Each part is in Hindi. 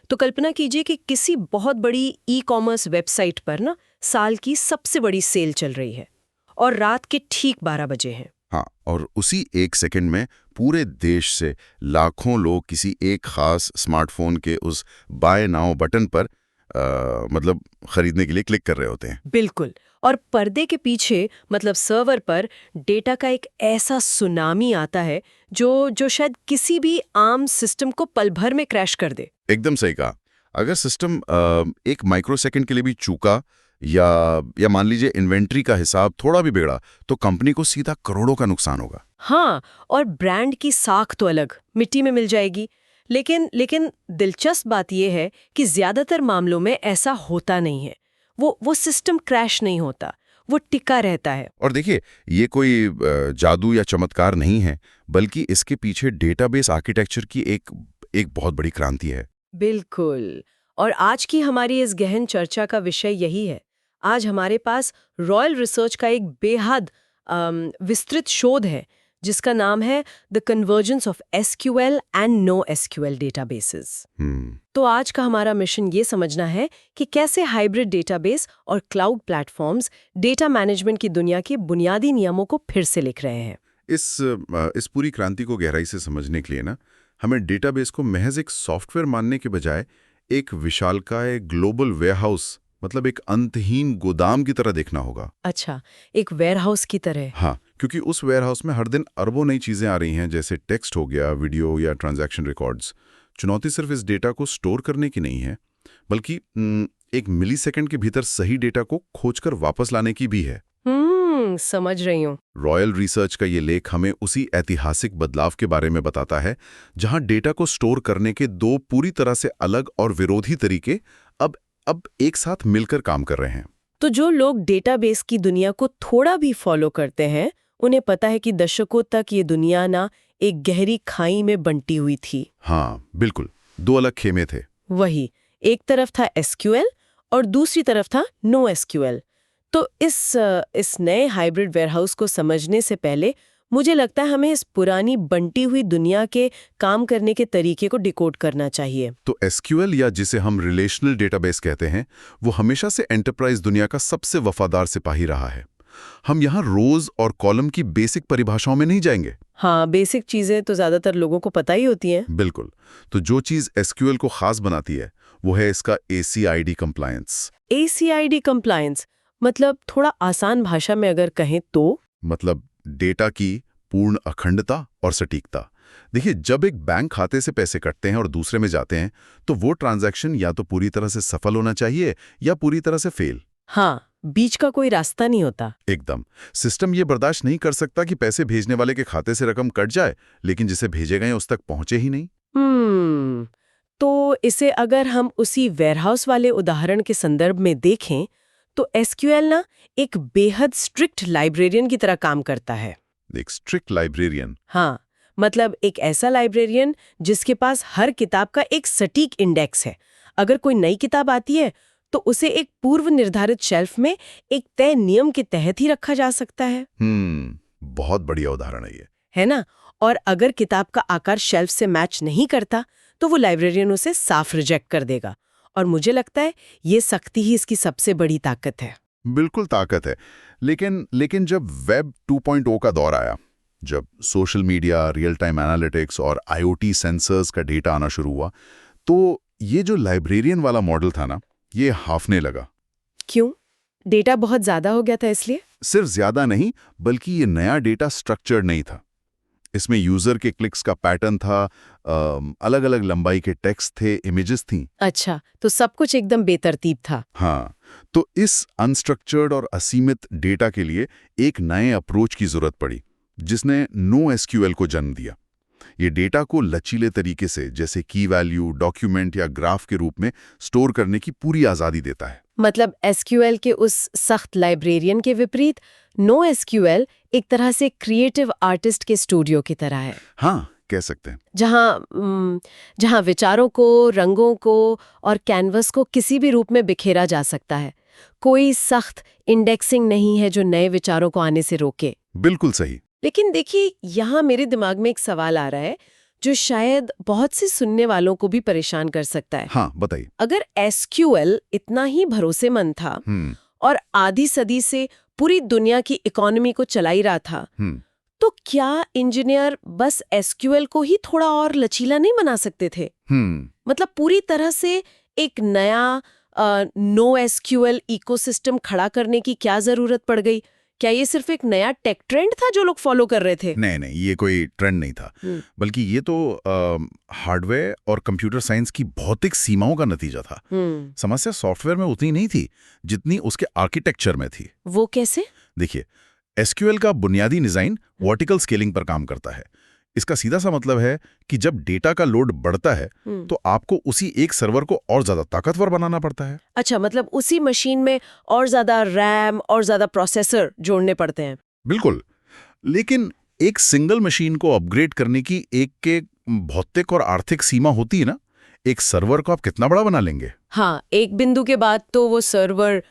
तो कल्पना कीजिए कि किसी बहुत बड़ी ई कॉमर्स वेबसाइट पर ना साल की सबसे बड़ी सेल चल रही है और रात के ठीक 12 बजे हैं। हाँ, और उसी एक सेकंड में पूरे देश से लाखों लोग किसी एक खास स्मार्टफोन के उस बाय नाउ बटन पर मतलब खरीदने के लिए क्लिक कर रहे होते हैं। बिल्कुल। और पर्दे के पीछे मतलब सर्वर पर डेटा का एक ऐसा सुनामी आता है जो शायद किसी भी आम सिस्टम को पल भर में क्रैश कर दे। एकदम सही कहा। अगर सिस्टम एक माइक्रोसेकंड के लिए भी चूका या मान लीजिए इन्वेंट्री का हिसाब थोड़ा भी बिगड़ा तो कंपनी को सीधा करोड़ों का नुकसान होगा। हाँ, और ब्रांड की साख तो अलग मिट्टी में मिल जाएगी। लेकिन दिलचस्प बात यह है कि ज्यादातर मामलों में ऐसा होता नहीं है। वो सिस्टम क्रैश नहीं होता, वो टिका रहता है। और देखिए, ये कोई जादू या चमत्कार नहीं है, बल्कि इसके पीछे डेटाबेस आर्किटेक्चर की एक बहुत बड़ी क्रांति है। बिल्कुल। और आज की हमारी इस गहन चर्चा का विषय यही है। आज हमारे पास रॉयल रिसर्च का एक बेहद विस्तृत शोध है जिसका नाम है the convergence of SQL and no SQL databases. तो आज का हमारा मिशन ये समझना है कि कैसे हाइब्रिड डेटाबेस और क्लाउड प्लेटफॉर्म्स डेटा मैनेजमेंट की दुनिया के बुनियादी नियमों को फिर से लिख रहे हैं। इस पूरी क्रांति को गहराई से समझने के लिए ना, हमें डेटाबेस को महज एक सॉफ्टवेयर मानने के बजाय एक विशालकाय ग्लोबल वेयरहाउस मतलब एक अंतहीन गोदाम की तरह देखना होगा। अच्छा, एक वेयरहाउस की तरह। हाँ, क्योंकि उस वेयरहाउस में हर दिन अरबों नई चीजें आ रही हैं, जैसे टेक्स्ट हो गया, वीडियो या ट्रांजैक्शन रिकॉर्ड्स। चुनौती सिर्फ इस डेटा को स्टोर करने की नहीं है, बल्कि एक मिलीसेकंड के भीतर सही डेटा को खोजकर वापस लाने की भी है। समझ रही हूँ। रॉयल रिसर्च का ये लेख हमें उसी ऐतिहासिक बदलाव के बारे में बताता है, जहां डेटा को स्टोर करने के दो पूरी तरह से अलग और विरोधी तरीके अब एक साथ मिलकर काम कर रहे हैं। तो जो लोग डेटाबेस की दुनिया को थोड़ा भी फॉलो करते हैं, उन्हें पता है कि दशकों तक ये दुनिया ना एक गहरी खाई में बंटी हुई थी। हाँ, बिल्कुल, दो अलग खेमे थे। वही, एक तरफ था एसक्यूएल और दूसरी तरफ था नो एसक्यूएल। तो इस नए हाइब्रिड वेयरहाउस को समझने से पहले मुझे लगता है हमें इस पुरानी बंटी हुई दुनिया के काम करने के तरीके को डिकोड करना चाहिए। तो एसक्यूएल, या जिसे हम रिलेशनल डेटाबेस कहते हैं, वो हमेशा से एंटरप्राइज दुनिया का सबसे वफादार सिपाही रहा है। हम यहाँ रोज और कॉलम की बेसिक परिभाषाओं में नहीं जाएंगे। हाँ, बेसिक चीजें तो ज्यादातर लोगों को पता ही होती हैं। बिल्कुल। तो जो चीज एसक्यूएल को खास बनाती है वो है इसका ACID कंप्लायंस। ACID कंप्लायंस मतलब थोड़ा आसान भाषा में अगर कहें तो मतलब डेटा की पूर्ण अखंडता और सटीकता। देखिए, जब एक बैंक खाते से पैसे कटते हैं और दूसरे में जाते हैं, तो वो ट्रांजैक्शन या तो पूरी तरह से सफल होना चाहिए या पूरी तरह से फेल। हाँ, बीच का कोई रास्ता नहीं होता। एकदम। सिस्टम ये बर्दाश्त नहीं कर सकता कि पैसे भेजने वाले के खाते से रकम कट जाए, लेकिन जिसे भेजे गए उस तक पहुंचे ही नहीं। तो इसे अगर हम उसी वेयरहाउस वाले उदाहरण के संदर्भ में देखें तो एसक्यूएल ना एक बेहद स्ट्रिक्ट लाइब्रेरियन की तरह काम करता है। एक स्ट्रिक्ट लाइब्रेरियन? हाँ, मतलब एक ऐसा लाइब्रेरियन जिसके पास हर किताब का एक सटीक इंडेक्स है। अगर कोई नई किताब आती है तो उसे एक पूर्व निर्धारित शेल्फ में एक तय नियम के तहत ही रखा जा सकता है। बहुत बढ़िया उदाहरण है ये। है ना? और अगर किताब का आकार शेल्फ से मैच नहीं करता तो वो लाइब्रेरियन उसे साफ रिजेक्ट कर देगा। और मुझे लगता है ये सख्ती ही इसकी सबसे बड़ी ताकत है। बिल्कुल ताकत है। लेकिन जब वेब 2.0 का दौर आया, जब social media, real time analytics और IoT सेंसर्स का डेटा आना शुरू हुआ, तो ये जो लाइब्रेरियन वाला मॉडल था ना, ये हाफने लगा। क्यों? डेटा बहुत ज्यादा हो गया था इसलिए? सिर्फ ज्यादा नहीं, बल्कि ये नया डेटा स्ट्रक्चर्ड नहीं था। इसमें यूजर के क्लिक्स का पैटर्न था, अलग अलग लंबाई के टेक्स्ट थे, इमेजेस थीं। अच्छा, तो सब कुछ एकदम बेतरतीब था। हाँ, तो इस अनस्ट्रक्चर्ड और असीमित डेटा के लिए एक नए अप्रोच की जरूरत पड़ी, जिसने नो एसक्यूएल को जन्म दिया। ये डेटा को लचीले तरीके से, जैसे की वैल्यू, डॉक्यूमेंट या ग्राफ के रूप में स्टोर करने की पूरी आजादी देता है। मतलब एसक्यूएल के उस सख्त लाइब्रेरियन के विपरीत नो एसक्यूएल एक तरह से क्रिएटिव आर्टिस्ट के स्टूडियो की तरह है। हाँ, कह सकते हैं। जहाँ विचारों को, रंगों को और कैनवस को किसी भी रूप में बिखेरा जा सकता है। कोई सख्त इंडेक्सिंग नहीं है जो नए विचारों को आने से रोके। बिल्कुल सही। लेकिन देखिए, यहाँ मेरे दिमाग में एक सवाल आ रहा है। जो शायद बहुत से सुनने वालों को भी परेशान कर सकता है। हाँ, बताइए। अगर एसक्यूएल इतना ही भरोसेमंद था और आधी सदी से पूरी दुनिया की इकोनॉमी को चला ही रहा था, तो क्या इंजीनियर बस एसक्यूएल को ही थोड़ा और लचीला नहीं बना सकते थे? मतलब पूरी तरह से एक नया नो एसक्यूएल इकोसिस्टम खड़ा करने की क्या जरूरत पड़ गई? क्या ये सिर्फ एक नया टेक ट्रेंड था जो लोग फॉलो कर रहे थे? नहीं, ये कोई ट्रेंड नहीं था, बल्कि ये तो हार्डवेयर और कंप्यूटर साइंस की भौतिक सीमाओं का नतीजा था। समस्या सॉफ्टवेयर में उतनी नहीं थी जितनी उसके आर्किटेक्चर में थी। वो कैसे? देखिए, एसक्यूएल का बुनियादी डिजाइन वर्टिकल स्केलिंग पर काम करता है। इसका सीधा सा मतलब है कि जब डेटा का लोड बढ़ता है तो आपको उसी एक सर्वर को और ज्यादा ताकतवर बनाना पड़ता है। अच्छा, मतलब उसी मशीन में और ज्यादा रैम और ज्यादा प्रोसेसर जोड़ने पड़ते हैं। बिल्कुल, लेकिन एक सिंगल मशीन को अपग्रेड करने की एक के भौतिक और आर्थिक सीमा होती है ना। एक सर्वर को आप कितना बड़ा बना लेंगे? हाँ, एक बिंदु के बाद तो वो सर्वर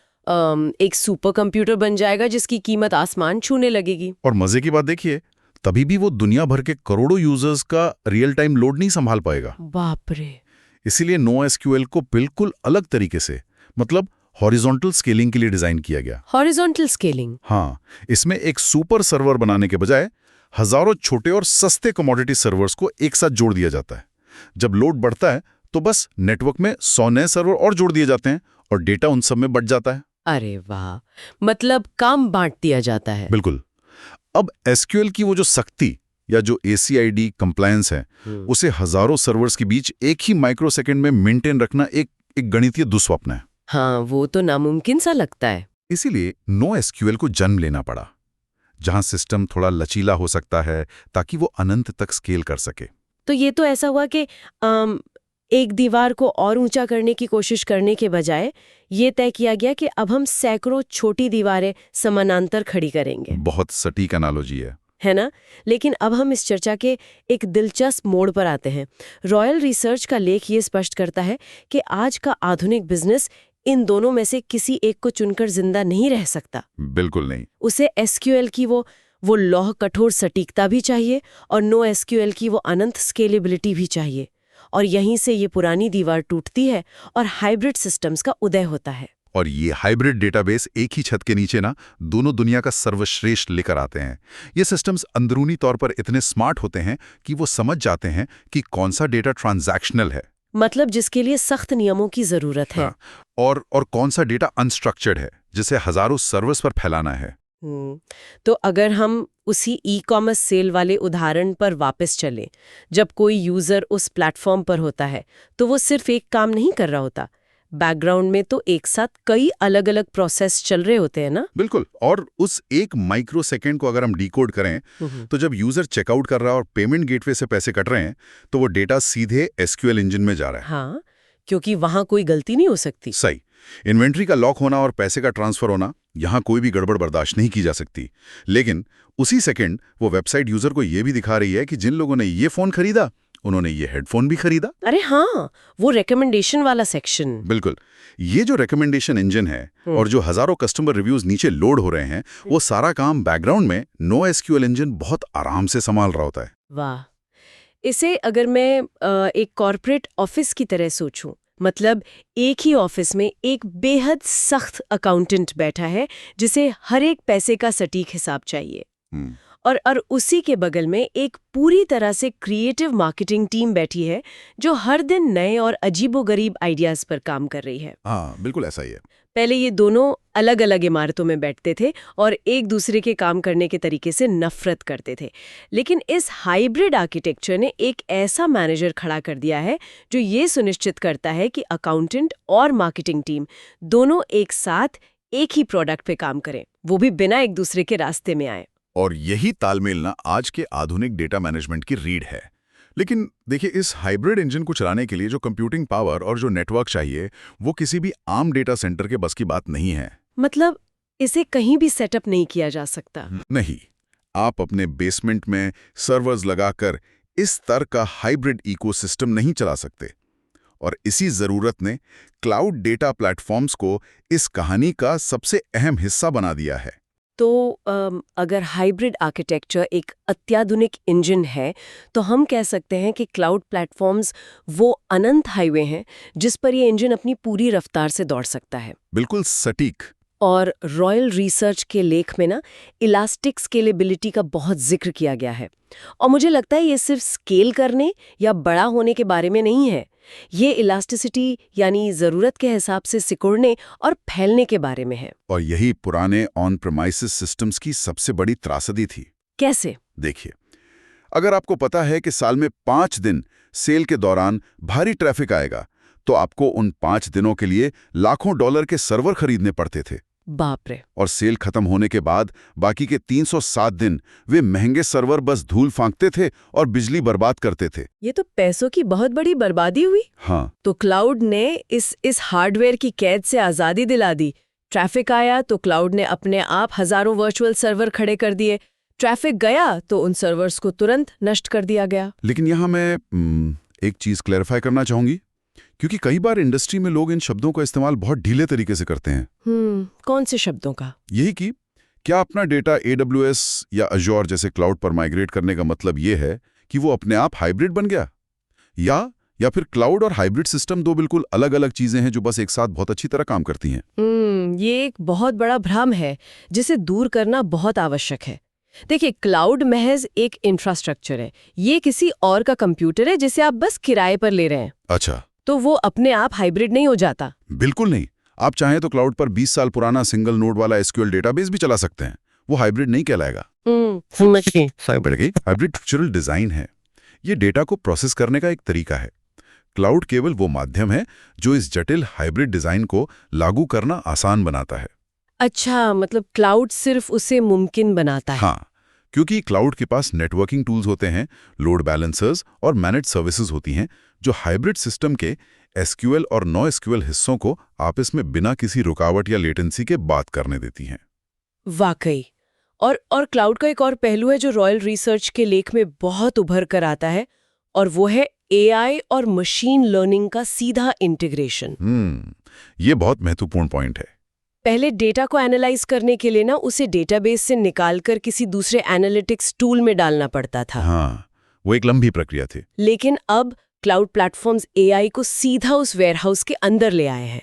एक सुपर कंप्यूटर बन जाएगा जिसकी कीमत आसमान छूने लगेगी। और मजे की बात देखिए, तभी भी वो दुनिया भर के करोड़ों यूजर्स का रियल टाइम लोड नहीं संभाल पाएगा। बाप रे। इसीलिए नो एसक्यूएल को बिल्कुल अलग तरीके से, मतलब हॉरिजॉन्टल स्केलिंग के लिए डिजाइन किया गया। Horizontal scaling? हाँ, इसमें एक सुपर सर्वर बनाने के बजाय हजारों छोटे और सस्ते कमोडिटी सर्वर्स को एक साथ जोड़ दिया जाता है। जब लोड बढ़ता है तो बस नेटवर्क में 100 नए सर्वर और जोड़ दिए जाते हैं और डेटा उन सब में बढ़ जाता है। अरे वाह, मतलब काम बांट दिया जाता है। बिल्कुल। अब एसक्यूएल की वो जो शक्ति या जो ACID कंप्लायंस है, उसे हजारों सर्वर्स के बीच एक ही माइक्रोसेकंड में मेंटेन रखना एक गणितीय दुस्वप्न है। हाँ, वो तो नामुमकिन सा लगता है। इसीलिए नो एसक्यूएल को जन्म लेना पड़ा, जहां सिस्टम थोड़ा लचीला हो सकता है ताकि वो अनंत तक स्केल कर सके। तो ये तो ऐसा हुआ कि एक दीवार को और ऊंचा करने की कोशिश करने के बजाय ये तय किया गया कि अब हम सैकड़ों छोटी दीवारें समानांतर खड़ी करेंगे। बहुत सटीक एनालॉजी है ना? लेकिन अब हम इस चर्चा के एक दिलचस्प मोड़ पर आते हैं। रॉयल रिसर्च का लेख ये स्पष्ट करता है कि आज का आधुनिक बिजनेस इन दोनों में से किसी एक को चुनकर जिंदा नहीं रह सकता। बिल्कुल नहीं। उसे एसक्यूएल की वो लौह कठोर सटीकता भी चाहिए और नो एसक्यूएल की वो अनंत स्केलेबिलिटी भी चाहिए। और यहीं से ये पुरानी दीवार टूटती है और हाइब्रिड सिस्टम्स का उदय होता है। और ये हाइब्रिड डेटाबेस एक ही छत के नीचे ना दोनों दुनिया का सर्वश्रेष्ठ लेकर आते हैं। ये सिस्टम्स अंदरूनी तौर पर इतने स्मार्ट होते हैं कि वो समझ जाते हैं कि कौन सा डेटा ट्रांजैक्शनल है, मतलब जिसके लिए सख्त नियमों की जरूरत है। हाँ, और कौन सा डेटा अनस्ट्रक्चर्ड है जिसे हजारों सर्वर्स पर फैलाना है। तो अगर हम उसी ई-कॉमर्स सेल वाले उदाहरण पर वापस चलें, जब कोई यूजर उस प्लेटफॉर्म पर होता है तो वो सिर्फ एक काम नहीं कर रहा होता, बैकग्राउंड में तो एक साथ कई अलग अलग प्रोसेस चल रहे होते हैं ना। बिल्कुल। और उस एक माइक्रो सेकेंड को अगर हम डिकोड करें तो जब यूजर चेकआउट कर रहा है और पेमेंट गेटवे से पैसे कट रहे हैं तो वो डेटा सीधे एसक्यूएल इंजन में जा रहा है। हाँ, क्योंकि वहां कोई गलती नहीं हो सकती। सही। इन्वेंट्री का लॉक होना और पैसे का ट्रांसफर होना, यहां कोई भी गड़बड़ बर्दाश्त नहीं की जा सकती। लेकिन उसी सेकंड वो वेबसाइट यूजर को यह भी दिखा रही है कि जिन लोगों ने ये फोन खरीदा उन्होंने ये हेडफोन भी खरीदा। अरे हाँ, वो रिकमेंडेशन वाला सेक्शन। बिल्कुल। ये जो रिकमेंडेशन इंजन है और जो हजारों कस्टमर रिव्यूज नीचे लोड हो रहे हैं, वो सारा काम बैकग्राउंड में नो एसक्यूएल इंजन बहुत आराम से संभाल रहा होता है। वाह। इसे अगर मैं एक कॉर्पोरेट ऑफिस की तरह सोचूं, मतलब एक ही ऑफिस में एक बेहद सख्त अकाउंटेंट बैठा है जिसे हर एक पैसे का सटीक हिसाब चाहिए, और उसी के बगल में एक पूरी तरह से क्रिएटिव मार्केटिंग टीम बैठी है जो हर दिन नए और अजीबोगरीब आइडियाज पर काम कर रही है। हाँ, बिल्कुल ऐसा ही है। पहले ये दोनों अलग अलग इमारतों में बैठते थे और एक दूसरे के काम करने के तरीके से नफरत करते थे, लेकिन इस हाइब्रिड आर्किटेक्चर ने एक ऐसा मैनेजर खड़ा कर दिया है जो ये सुनिश्चित करता है कि अकाउंटेंट और मार्केटिंग टीम दोनों एक साथ एक ही प्रोडक्ट पे काम करें, वो भी बिना एक दूसरे के रास्ते में आए। और यही तालमेल ना आज के आधुनिक डेटा मैनेजमेंट की रीढ़ है। लेकिन देखिए, इस हाइब्रिड इंजन को चलाने के लिए जो कंप्यूटिंग पावर और जो नेटवर्क चाहिए, वो किसी भी आम डेटा सेंटर के बस की बात नहीं है। मतलब इसे कहीं भी सेटअप नहीं किया जा सकता? नहीं। आप अपने बेसमेंट में सर्वर्स लगाकर इस स्तर का हाइब्रिड इकोसिस्टम नहीं चला सकते। और इसी जरूरत ने क्लाउड डेटा प्लेटफॉर्म्स को इस कहानी का सबसे अहम हिस्सा बना दिया है। तो अगर हाइब्रिड आर्किटेक्चर एक अत्याधुनिक इंजन है, तो हम कह सकते हैं कि क्लाउड प्लेटफॉर्म्स वो अनंत हाईवे हैं जिस पर ये इंजन अपनी पूरी रफ्तार से दौड़ सकता है। बिल्कुल सटीक। और रॉयल रिसर्च के लेख में ना इलास्टिक स्केलेबिलिटी का बहुत जिक्र किया गया है। और मुझे लगता है ये सिर्फ स्केल करने या बड़ा होने के बारे में नहीं है, ये इलास्टिसिटी यानी ज़रूरत के हिसाब से सिकुड़ने और फैलने के बारे में है। और यही पुराने ऑन प्रेमाइसिस सिस्टम्स की सबसे बड़ी त्रासदी थी। कैसे? देखिए, अगर आपको पता है कि साल में 5 दिन सेल के दौरान भारी ट्रैफिक आएगा, तो आपको उन 5 दिनों के लिए लाखों डॉलर के सर्वर खरीदने पड़ते थे। बाप रे। और सेल खत्म होने के बाद बाकी के 307 दिन वे महंगे सर्वर बस धूल फांकते थे और बिजली बर्बाद करते थे। ये तो पैसों की बहुत बड़ी बर्बादी हुई। हाँ, तो क्लाउड ने इस हार्डवेयर की कैद से आज़ादी दिला दी। ट्रैफिक आया तो क्लाउड ने अपने आप हजारों वर्चुअल सर्वर खड़े कर दिए। ट्रैफिक गया तो उन सर्वर्स को तुरंत नष्ट कर दिया गया। लेकिन यहाँ मैं एक चीज क्लैरिफाई करना चाहूंगी, क्योंकि कई बार इंडस्ट्री में लोग इन शब्दों का इस्तेमाल बहुत ढीले तरीके से करते हैं। कौन से शब्दों का? यही कि क्या अपना डेटा AWS या Azure जैसे क्लाउड पर माइग्रेट करने का मतलब ये है कि वो अपने आप हाइब्रिड बन गया, या फिर क्लाउड और हाइब्रिड सिस्टम दो बिल्कुल अलग-अलग चीजें हैं जो बस एक साथ बहुत अच्छी तरह काम करती हैं। ये एक बहुत बड़ा भ्रम है जिसे दूर करना बहुत आवश्यक है। देखिए, क्लाउड महज एक इंफ्रास्ट्रक्चर है। ये किसी और का कंप्यूटर है जिसे आप बस किराए पर ले रहे हैं। अच्छा, तो वो अपने आप हाइब्रिड नहीं हो जाता। बिल्कुल नहीं। आप चाहें तो क्लाउड पर 20 साल पुराना सिंगल नोड वाला SQL डेटाबेस भी चला सकते हैं। वो हाइब्रिड नहीं कहलाएगा। हाइब्रिड स्ट्रक्चरल डिजाइन है। ये डेटा को प्रोसेस करने का एक तरीका है। क्लाउड केवल वो माध्यम है जो इस जटिल हाइब्रिड डिजाइन को लागू करना आसान बनाता है। अच्छा, मतलब क्लाउड सिर्फ उसे मुमकिन बनाता है। हाँ, क्योंकि क्लाउड के पास नेटवर्किंग टूल्स होते हैं, लोड बैलेंसर्स और मैनेज सर्विसेज होती हैं, जो हाइब्रिड सिस्टम के SQL और नो SQL हिस्सों को आपस में बिना किसी रुकावट या लेटेंसी के बात करने देती हैं। वाकई। और क्लाउड का एक और पहलू है जो रॉयल रिसर्च के लेख में बहुत उभर कर आता है, और वो है AI और मशीन लर्निंग का सीधा इंटीग्रेशन। ये बहुत महत्वपूर्ण पॉइंट है। पहले डेटा को एनालाइज करने के लिए ना उसे डेटाबेस से निकालकर किसी दूसरे एनालिटिक्स टूल में डालना पड़ता था। हाँ, वो एक लंबी प्रक्रिया थी। लेकिन अब क्लाउड प्लेटफॉर्म्स AI को सीधा उस वेयरहाउस के अंदर ले आए हैं।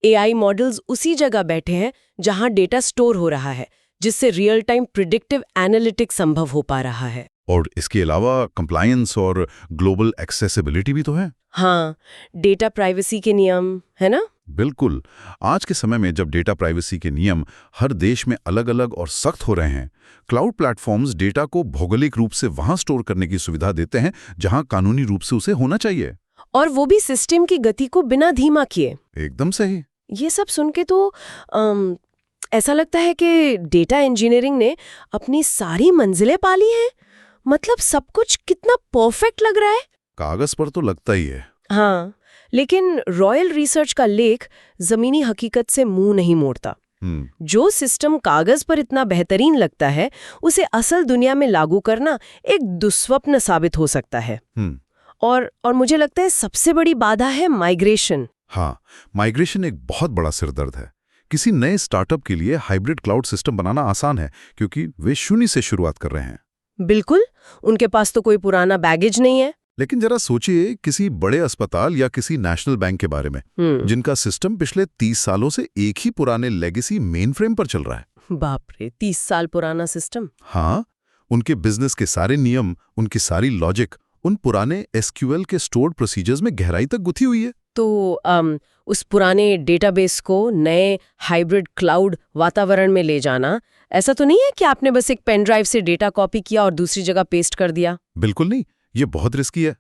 AI मॉडल्स उसी जगह बैठे हैं जहां डेटा स्टोर हो रहा है, जिससे रियल टाइम प्रिडिक्टिव एनालिटिक्स संभव हो पा रहा है। और इसके अलावा कंप्लायंस और ग्लोबल एक्सेसिबिलिटी भी तो है। हाँ, डेटा प्राइवेसी के नियम है ना। बिल्कुल। आज के समय में जब डेटा प्राइवेसी के नियम हर देश में अलग-अलग और सख्त हो रहे हैं, क्लाउड प्लेटफॉर्म्स डेटा को भौगोलिक रूप से वहां स्टोर करने की सुविधा देते हैं जहां कानूनी रूप से उसे होना चाहिए। और वो भी सिस्टम की गति को बिना धीमा किए। एकदम सही। ये सब सुन के तो ऐसा लगता है कि डेटा इंजीनियरिंग ने अपनी सारी मंजिलें पा ली हैं। मतलब सब कुछ कितना परफेक्ट लग रहा है। कागज पर तो लगता ही है। हाँ, लेकिन रॉयल रिसर्च का लेख जमीनी हकीकत से मुंह नहीं मोड़ता। जो सिस्टम कागज पर इतना बेहतरीन लगता है, उसे असल दुनिया में लागू करना एक दुस्वप्न साबित हो सकता है। और मुझे लगता है सबसे बड़ी बाधा है माइग्रेशन। हाँ, माइग्रेशन एक बहुत बड़ा सिरदर्द है। किसी नए स्टार्टअप के लिए हाइब्रिड क्लाउड सिस्टम बनाना आसान है क्योंकि वे शून्य से शुरुआत कर रहे हैं। बिल्कुल, उनके पास तो कोई पुराना बैगेज नहीं है। लेकिन जरा सोचिए किसी बड़े अस्पताल या किसी नेशनल बैंक के बारे में, जिनका सिस्टम पिछले 30 सालों से एक ही पुराने लेगेसी मेन फ्रेम पर चल रहा है। बाप रे, 30 साल पुराना सिस्टम। हाँ, उनके बिजनेस के सारे नियम, उनकी सारी लॉजिक उन पुराने SQL के स्टोर्ड प्रोसीजर्स में गहराई तक गुथी हुई है। तो उस पुराने डेटाबेस को नए हाइब्रिड क्लाउड वातावरण में ले जाना ऐसा तो नहीं है कि आपने बस एक पेन ड्राइव से डेटा कॉपी किया और दूसरी जगह पेस्ट कर दिया। बिल्कुल नहीं, ये बहुत रिस्की है।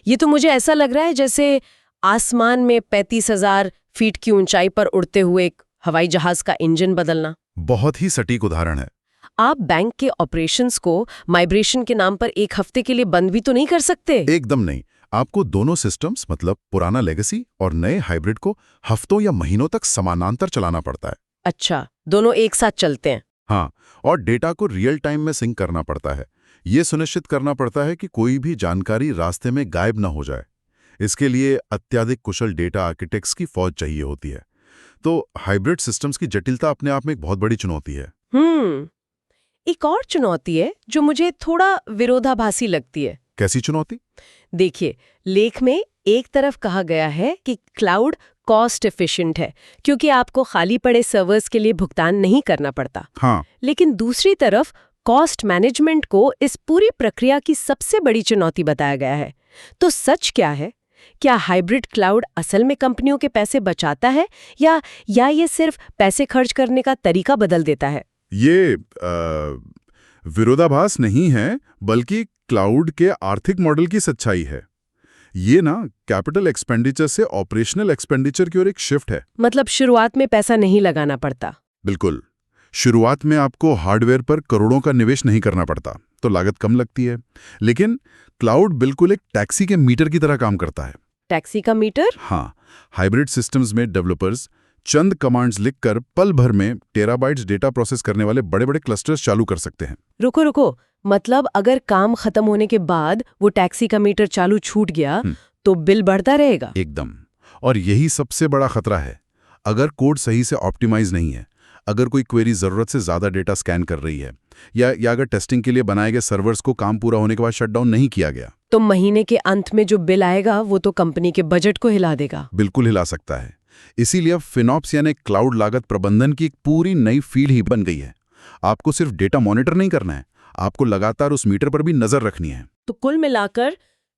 ये तो मुझे ऐसा लग रहा है जैसे आसमान में 35,000 फीट की ऊंचाई पर उड़ते हुए एक हवाई जहाज का इंजन बदलना। बहुत ही सटीक उदाहरण है। आप बैंक के ऑपरेशंस को माइग्रेशन के नाम पर एक हफ्ते के लिए बंद भी तो नहीं कर सकते। एकदम नहीं। आपको दोनों सिस्टम्स मतलब पुराना लेगेसी और नए हाइब्रिड को हफ्तों या महीनों तक समानांतर चलाना पड़ता है। अच्छा, दोनों एक साथ चलते हैं। हाँ, और डेटा को रियल टाइम में सिंक करना पड़ता है। ये सुनिश्चित करना पड़ता है कि कोई भी जानकारी रास्ते में गायब न हो जाए। इसके लिए अत्यधिक कुशल डेटा आर्किटेक्ट्स की फौज चाहिए होती है। तो हाइब्रिड सिस्टम्स की जटिलता अपने आप में एक बहुत बड़ी चुनौती है। एक और चुनौती है जो मुझे थोड़ा विरोधाभासी लगती है। कैसी चुनौती? देखिए, लेख में एक तरफ कहा गया है कि क्लाउड कॉस्ट एफिशिएंट है क्योंकि आपको खाली पड़े सर्वर्स के लिए भुगतान नहीं करना पड़ता। हाँ, लेकिन दूसरी तरफ कॉस्ट मैनेजमेंट को इस पूरी प्रक्रिया की सबसे बड़ी चुनौती बताया गया है। तो सच क्या है? क्या हाइब्रिड क्लाउड असल में कंपनियों के पैसे बचाता है या ये सिर्फ पैसे खर्च करने का तरीका बदल देता है? ये विरोधाभास नहीं है, बल्कि क्लाउड के आर्थिक मॉडल की सच्चाई है। ये ना कैपिटल एक्सपेंडिचर से ऑपरेशनल एक्सपेंडिचर की ओर एक शिफ्ट है। मतलब शुरुआत में पैसा नहीं लगाना पड़ता। बिल्कुल। शुरुआत में आपको हार्डवेयर पर करोड़ों का निवेश नहीं करना पड़ता, तो लागत कम लगती है। लेकिन क्लाउड बिल्कुल एक टैक्सी के मीटर की तरह काम करता है। टैक्सी का मीटर? हाँ, हाइब्रिड सिस्टम्स में डेवलपर्स चंद कमांड्स लिखकर पल भर में टेराबाइट्स डेटा प्रोसेस करने वाले बड़े-बड़े क्लस्टर्स चालू कर सकते हैं। रुको, मतलब अगर काम खत्म होने के बाद वो टैक्सी का मीटर चालू छूट गया तो बिल बढ़ता रहेगा? एकदम। और यही सबसे बड़ा खतरा है। अगर कोड सही से ऑप्टिमाइज नहीं है, अगर कोई क्वेरी जरूरत से ज्यादा डेटा स्कैन कर रही है या अगर टेस्टिंग के लिए बनाए गए सर्वर्स को काम पूरा होने के बाद शटडाउन नहीं किया गया, तो महीने के अंत में जो बिल आएगा वो तो कंपनी के बजट को हिला देगा। बिल्कुल हिला सकता है। इसीलिए अब फिनॉप्स यानी क्लाउड लागत प्रबंधन की एक पूरी नई फील्ड ही बन गई है। आपको सिर्फ डेटा मॉनिटर नहीं करना है, आपको लगातार उस मीटर पर भी नजर रखनी है। तो कुल मिलाकर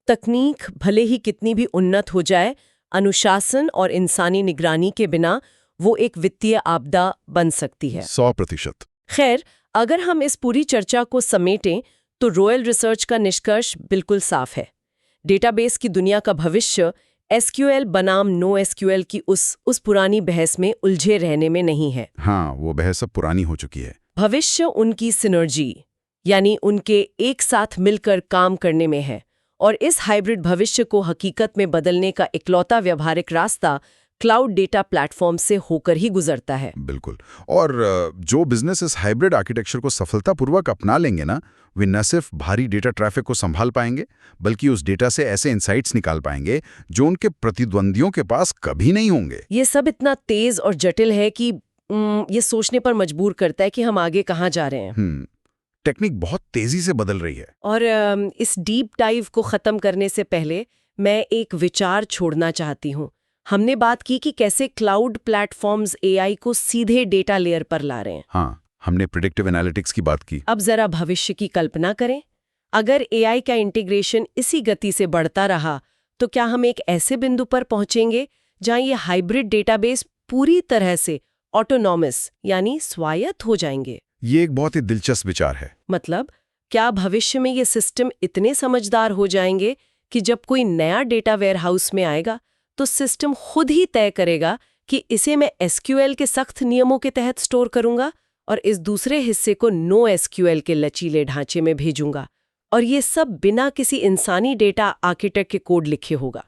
तकनीक भले ही कितनी भी उन्नत हो जाए, अनुशासन और इंसानी निगरानी के बिना वो एक वित्तीय आपदा बन सकती है। 100%। खैर, अगर हम इस पूरी चर्चा को समेटें तो रॉयल रिसर्च का निष्कर्ष बिल्कुल साफ है। डेटाबेस की दुनिया का भविष्य एसक्यूएल बनाम नो एसक्यूएल की उस पुरानी बहस में उलझे रहने में नहीं है। हाँ, वो बहस अब पुरानी हो चुकी है। भविष्य उनकी सिनर्जी यानी उनके एक साथ मिलकर काम करने में है, और इस हाइब्रिड भविष्य को हकीकत में बदलने का इकलौता व्यवहारिक रास्ता क्लाउड डेटा प्लेटफॉर्म से होकर ही गुजरता है। बिल्कुल। और जो बिजनेस इस हाइब्रिड आर्किटेक्चर को सफलतापूर्वक अपना लेंगे ना, वे न सिर्फ भारी डेटा ट्रैफिक को संभाल पाएंगे, बल्कि उस डेटा से ऐसे इंसाइट्स निकाल पाएंगे जो उनके प्रतिद्वंदियों के पास कभी नहीं होंगे। ये सब इतना तेज और जटिल है कि ये सोचने पर मजबूर करता है कि हम आगे कहाँ जा रहे हैं। टेक्निक बहुत तेजी से बदल रही है। और इस डीप डाइव को खत्म करने से पहले मैं एक विचार छोड़ना चाहती हूँ। हमने बात की कि कैसे क्लाउड प्लेटफॉर्म्स एआई को सीधे डेटा लेयर पर ला रहे हैं। हाँ, हमने प्रेडिक्टिव एनालिटिक्स की बात की। अब जरा भविष्य की कल्पना करें। अगर एआई का इंटीग्रेशन इसी गति से बढ़ता रहा तो क्या हम एक ऐसे बिंदु पर पहुंचेंगे जहां ये हाइब्रिड डेटाबेस पूरी तरह से ऑटोनॉमस यानी स्वायत्त हो जाएंगे? ये एक बहुत ही दिलचस्प विचार है। मतलब क्या भविष्य में ये सिस्टम इतने समझदार हो जाएंगे कि जब कोई नया डेटा वेयरहाउस में आएगा तो सिस्टम खुद ही तय करेगा कि इसे मैं एसक्यूएल के सख्त नियमों के तहत स्टोर करूंगा और इस दूसरे हिस्से को नो एसक्यूएल के लचीले ढांचे में भेजूंगा, और ये सब बिना किसी इंसानी डेटा आर्किटेक्ट के कोड लिखे होगा?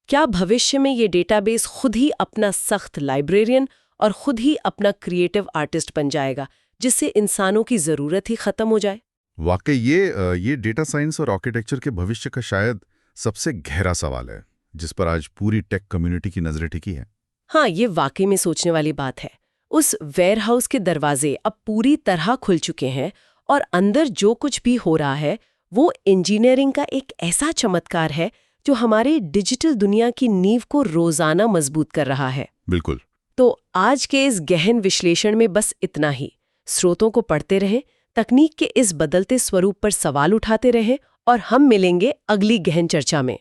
क्या भविष्य में ये डेटाबेस खुद ही अपना सख्त लाइब्रेरियन और खुद ही अपना क्रिएटिव आर्टिस्ट बन जाएगा, जिससे इंसानों की जरूरत ही खत्म हो जाए? वाकई ये डेटा साइंस और आर्किटेक्चर के भविष्य का शायद सबसे गहरा सवाल है, जिस पर आज पूरी टेक कम्युनिटी की नजरें टिकी है। हाँ, ये वाकई में सोचने वाली बात है। उस वेयरहाउस के दरवाजे अब पूरी तरह खुल चुके हैं और अंदर जो कुछ भी हो रहा है वो इंजीनियरिंग का एक ऐसा चमत्कार है जो हमारे डिजिटल दुनिया की नींव को रोजाना मजबूत कर रहा है। बिल्कुल। तो आज के इस गहन विश्लेषण में बस इतना ही। स्रोतों को पढ़ते रहें, तकनीक के इस बदलते स्वरूप पर सवाल उठाते रहें, और हम मिलेंगे अगली गहन चर्चा में।